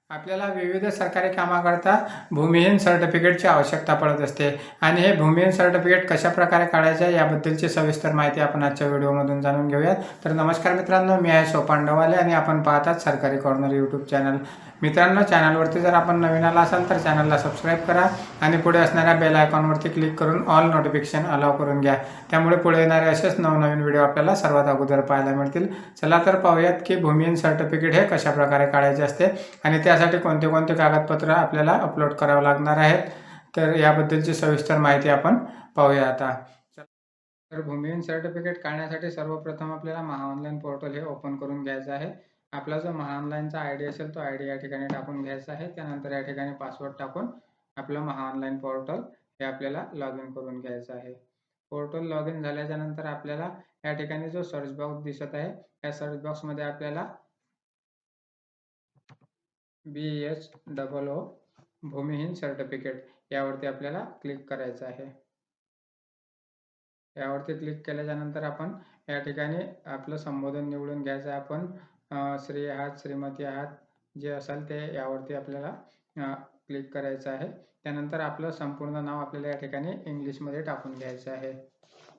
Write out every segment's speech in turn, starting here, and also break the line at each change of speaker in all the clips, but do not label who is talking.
आपल्याला विविध सरकारी कामाकरता भूमिहीन सर्टिफिकेटची आवश्यकता पडत असते आणि हे भूमिहीन सर्टिफिकेट कशा प्रकारे काढायचे याबद्दलची सविस्तर माहिती आपण आजच्या व्हिडिओमधून जाणून घेऊयात. तर नमस्कार मित्रांनो, मी आहे सोपांडवाले आणि आपण पाहतात सरकारी कॉर्नर यूट्यूब चॅनल. मित्रांनो, चॅनलवरती जर आपण नवीन आला असाल तर चॅनलला सबस्क्राईब करा आणि पुढे असणाऱ्या बेल आयकॉनवरती क्लिक करून ऑल नोटिफिकेशन अलाव करून घ्या. त्यामुळे पुढे येणारे असेच नवनवीन व्हिडिओ आपल्याला सर्वात अगोदर पाहायला मिळतील. चला तर पाहूयात की भूमिहीन सर्टिफिकेट हे कशा प्रकारे काढायचे असते आणि त्यासाठी कोणते कोणते कागदपत्र आपल्याला अपलोड करावं लागणार आहेत. तर याबद्दलची सविस्तर माहिती आपण पाहूया आता. तर भूमिहीन सर्टिफिकेट काढण्यासाठी सर्वप्रथम आपल्याला महाऑनलाईन पोर्टल हे ओपन करून घ्यायचं आहे. आपला जो महाऑनलाईनचा आयडी असेल तो आयडी या ठिकाणी टाकून घ्यायचा आहे. त्यानंतर या ठिकाणी पासवर्ड टाकून आपलं महाऑनलाईन पोर्टल हे आपल्याला लॉग इन करून घ्यायचं आहे. पोर्टल लॉग इन झाल्याच्या नंतर आपल्याला या ठिकाणी जो सर्च बॉक्स दिसत आहे त्या सर्च बॉक्समध्ये आपल्याला BHOO भूमिहीन सर्टिफिकेट यावरती आपल्याला क्लिक करायचं आहे. यावरती क्लिक केल्याच्या नंतर आपण या ठिकाणी आपलं संबोधन निवडून घ्यायचं आहे. आपण श्री आहात, श्रीमती आहात, जे असाल ते यावरती आपल्याला क्लिक करायचं आहे. त्यानंतर आपलं संपूर्ण नाव आपल्याला या ठिकाणी इंग्लिशमध्ये टाकून घ्यायचं आहे.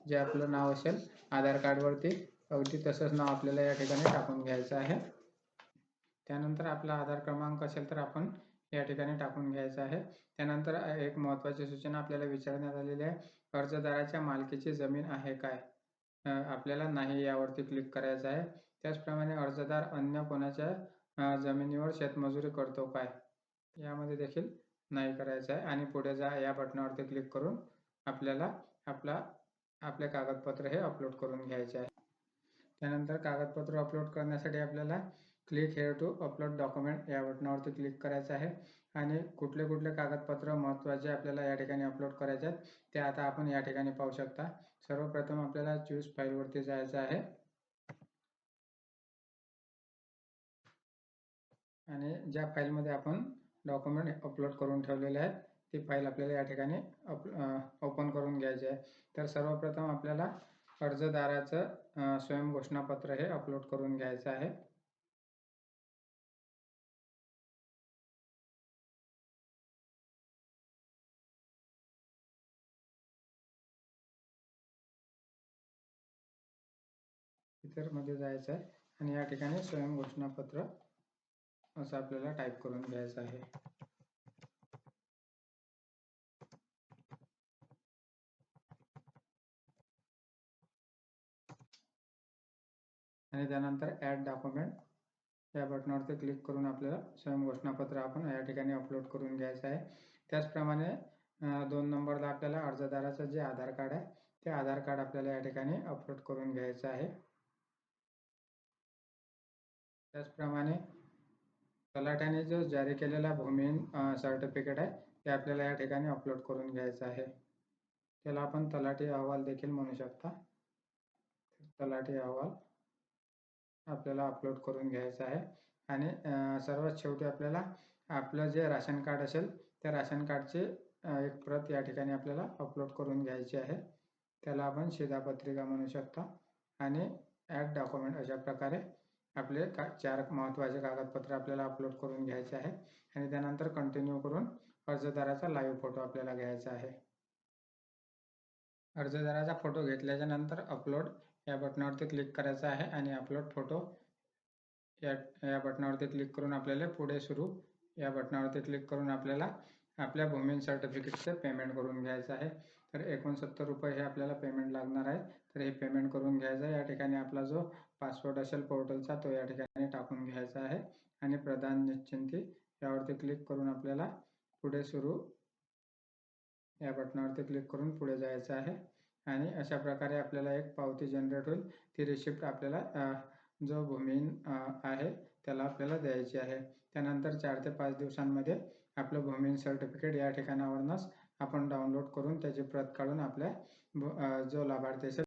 जे आपलं नाव असेल आधार कार्डवरती अगदी तसंच नाव आपल्याला या ठिकाणी टाकून घ्यायचं आहे. त्यानंतर आपला आधार क्रमांक असेल तर आपण या ठिकाणी टाकून घ्यायचा आहे. त्यानंतर एक महत्त्वाची सूचना आपल्याला विचारण्यात आलेली आहे, अर्जदाराच्या मालकीची जमीन आहे काय? आपल्याला नाही यावरती क्लिक करायचं आहे. त्याचप्रमाणे अर्जदार अन्य कोणाच्या जमिनीवर शेतमजुरी करतो काय? यामध्ये देखील नाही करायचं आहे आणि पुढे जा या बटनावरती क्लिक करून आपल्याला आपले कागदपत्र हे अपलोड करून घ्यायचे आहे. त्यानंतर कागदपत्र अपलोड करण्यासाठी आपल्याला click here to upload document या बटनावरती क्लिक करायचं आहे आणि कुठले कुठले कागदपत्र महत्त्वाचे आपल्याला या ठिकाणी अपलोड करायचे आहेत ते आता आपण या ठिकाणी पाहू शकता. सर्वप्रथम आपल्याला चूज फाईलवरती जायचं आहे आणि ज्या फाईलमध्ये आपण डॉक्युमेंट अपलोड करून ठेवलेले आहेत ती फाईल आपल्याला या ठिकाणी ओपन करून घ्यायची आहे. तर सर्वप्रथम आपल्याला अर्जदाराचं स्वयंघोषणापत्र हे अपलोड करून घ्यायचं आहे. इतरमध्ये जायचं आहे आणि या ठिकाणी स्वयंघोषणापत्र असं आपल्याला टाईप करून घ्यायचं आहे. आणि त्यानंतर ॲड डॉक्युमेंट या बटनावरती क्लिक करून आपल्याला स्वयंघोषणापत्र आपण या ठिकाणी अपलोड करून घ्यायचं आहे. त्याचप्रमाणे 2 नंबरला आपल्याला अर्जदाराचं जे आधार कार्ड आहे ते आधार कार्ड आपल्याला या ठिकाणी अपलोड करून घ्यायचं आहे. त्याचप्रमाणे तलाठ्याने जो जारी केलेला भूमिहीन सर्टिफिकेट आहे ते आपल्याला या ठिकाणी अपलोड करून घ्यायचं आहे. त्याला आपण तलाठी अहवाल देखील म्हणू शकता. तलाठी अहवाल आपल्याला अपलोड करून घ्यायचं आहे आणि सर्वात शेवटी आपल्याला आपलं जे राशन कार्ड असेल त्या राशन कार्डची एक प्रत या ठिकाणी आपल्याला अपलोड करून घ्यायची आहे. त्याला आपण शिधापत्रिका म्हणू शकता आणि ॲड डॉक्युमेंट अशा प्रकारे आपले 4 महत्त्वाचे कागदपत्र आपल्याला अपलोड करून घ्यायचे आहे आणि त्यानंतर कंटिन्यू करून अर्जदाराचा लाईव्ह फोटो आपल्याला घ्यायचा आहे. अर्जदाराचा फोटो घेतल्याच्या नंतर अपलोड या बटनावरती क्लिक करायचं आहे आणि अपलोड फोटो या बटनावरती क्लिक करून आपल्याला पुढे सुरू या बटनावरती क्लिक करून आपल्याला आपल्या भूमिहीन सर्टिफिकेटचं पेमेंट करून घ्यायचं आहे. तर 69 रुपये हे आपल्याला पेमेंट लागणार आहे. तर हे पेमेंट करून घ्यायचं आहे. या ठिकाणी आपला जो पासवर्ड असेल पोर्टलचा तो या ठिकाणी टाकून घ्यायचा आहे आणि प्रदान निश्चिंती यावरती क्लिक करून आपल्याला पुढे सुरू या बटनावरती क्लिक करून पुढे जायचं आहे आणि अशा प्रकारे आपल्याला एक पावती जनरेट होईल. ती रिसिप्ट आपल्याला जो भूमिहीन आहे त्याला आपल्याला द्यायची आहे. त्यानंतर 4 ते 5 दिवसांमध्ये आपलं भूमिहीन सर्टिफिकेट या ठिकाणावरूनच आपण डाउनलोड करून त्याची प्रत काढून आपल्या जो लाभार्थी असेल